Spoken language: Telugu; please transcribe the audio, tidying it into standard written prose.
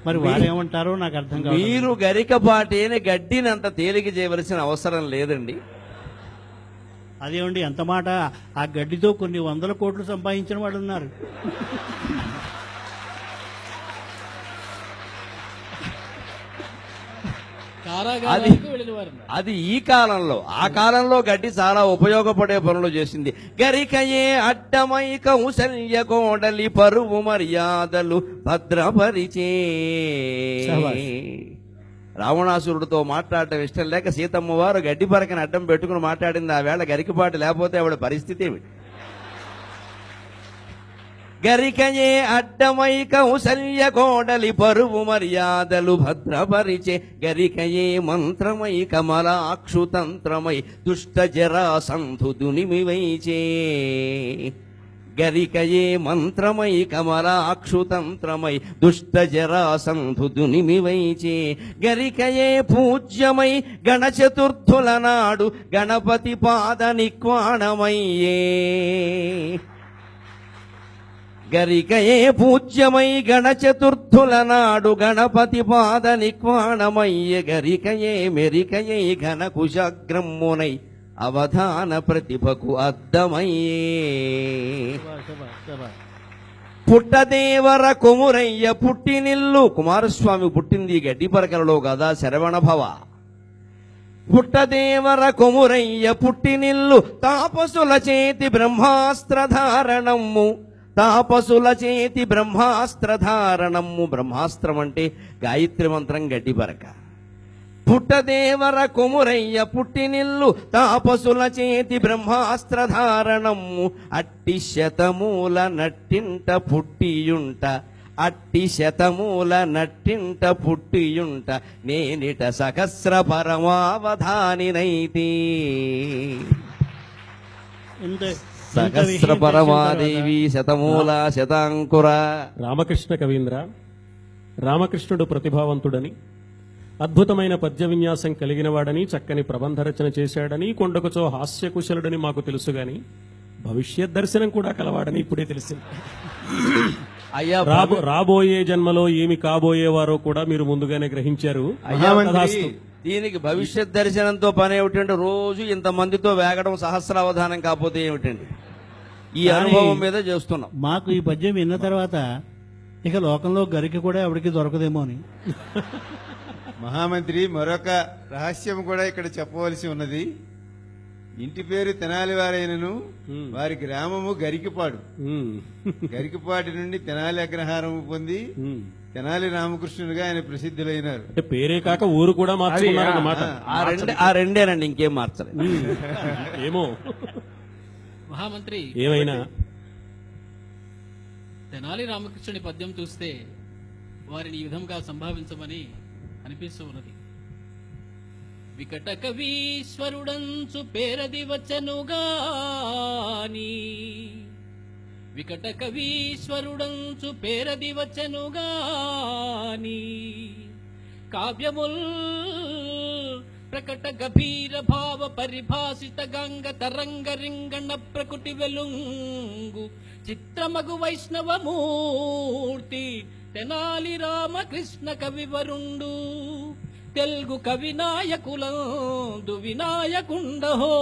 మరి వారేమంటారో నాకు అర్థం కాదు. మీరు గరికపాటేని గడ్డిని అంత తేలిక చేయవలసిన అవసరం లేదండి. అదేమండి ఎంత మాట, ఆ గడ్డితో కొన్ని 100 కోట్లు సంపాదించిన వాళ్ళు ఉన్నారు. అది ఈ కాలంలో. ఆ కాలంలో గడ్డి చాలా ఉపయోగపడే పనులు చేసింది. గరికయే అడ్డమై కౌశల్య కోడలి పరువు మర్యాదలు భద్రపరిచే. రావణాసురుడితో మాట్లాడటం ఇష్టం లేక సీతమ్మ వారు గడ్డి పరకని అడ్డం పెట్టుకుని మాట్లాడింది. ఆ వేళ గరికపాటి లేకపోతే ఆవిడ పరిస్థితి ఏమిటి? గరికయే అడ్డమై కౌశల్య కోడలి పరువు మర్యాదలు భద్రపరిచే. గరికయే మంత్రమై కమలాక్షుతంత్రమై దుష్ట జరాసంధు దునిమివైచే. గరికయే మంత్రమై కమలాక్షుతంత్రమై దుష్ట జరాసంధు దునిమివైచే. గరికయే పూజ్యమై గణచతుర్థుల నాడు గణపతి పాద నిక్వాణమయ్యే. గరికయే పూజ్యమై గణచతుర్థుల నాడు గణపతి పాద నిక్వాణమయ్య. గరికయే మెరికయై ఘన కుశగ్రమ్మునై అవధాన ప్రతిభకు అద్దమయ్యే. పుట్టదేవర కొమురయ్య పుట్టినిల్లు. కుమారస్వామి పుట్టింది గడ్డి పరకలలో కదా, శరవణ భవ. పుట్టదేవర కొమురయ్య పుట్టినిల్లు తాపసుల చేతి బ్రహ్మాస్త్రధారణము. తాపసుల చేతి బ్రహ్మాస్త్రధారణము. బ్రహ్మాస్త్రం అంటే గాయత్రి మంత్రం గడ్డి పరక. పుట్టదేవర కొమురయ్య పుట్టినిల్లు తాపసుల చేతి బ్రహ్మాస్త్రధారణము. అట్టి శతమూల నట్టింట పుట్టియుంట. అట్టి శతమూల నట్టింట పుట్టియుంట నేనిట సహస్ర పరమావధానినైతి. సహస్ర పరమాదేవి శతమూల శతాంకుర. రామకృష్ణ కవీంద్ర. రామకృష్ణుడు ప్రతిభావంతుడని, అద్భుతమైన పద్య విన్యాసం కలిగినవాడని, చక్కని ప్రబంధ రచన చేశాడని, కొండకుచో హాస్యకుశలుడని మాకు తెలుసు గాని భవిష్యత్ దర్శనం కూడా కలవాడని ఇప్పుడే తెలిసింది. అయ్యా, రాబోయే జన్మలో ఏమి కాబోయేవారో కూడా మీరు ముందుగానే గ్రహించారు. దీనికి భవిష్యత్ దర్శనంతో పని ఏమిటంటే రోజు ఇంతమందితో వేగడం సహస్రావధానం కాకపోతే ఏమిటండి? ఈ అనుభవం మీద చేస్తున్నాం. మాకు ఈ పద్యం విన్న తర్వాత ఇక లోకంలో గరికి కూడా ఎవరికి దొరకదేమో అని. మహామంత్రి, మరొక రహస్యం కూడా ఇక్కడ చెప్పవలసి ఉన్నది. ఇంటి పేరు తెనాలి వారైనను వారి గ్రామము గరికిపాడు. గరికిపాటి నుండి తెనాలి అగ్రహారము పొంది తెనాలి రామకృష్ణుడిగా ఆయన ప్రసిద్ధులైనారు. అంటే పేరే కాక ఊరు కూడా మార్చుకున్నారన్నమాట. ఆ రెండేనండి, ఇంకేం మార్చలేదు. ఏమో మహామంత్రి, ఏమైనా తెనాలి రామకృష్ణుడి పద్యం చూస్తే వారిని ఈ విధంగా సంభావించమని అనిపిస్తూ ఉన్నది. వికట కవీశ్వరుడంచు పేరది వచ్చనుగాని. వికట కవీశ్వరుడంచు పేరది వచ్చనుగాని. కావ్యముల్ ప్రకట గభీర భావ పరిభాషిత గంగ తరంగ రింగణ ప్రకృతి వెలుంగు చిత్రమగు వైష్ణవమూర్తి తెనాలి రామకృష్ణ కవివరుండు. తెలుగు కవి నాయకులందు వినాయకుండహో.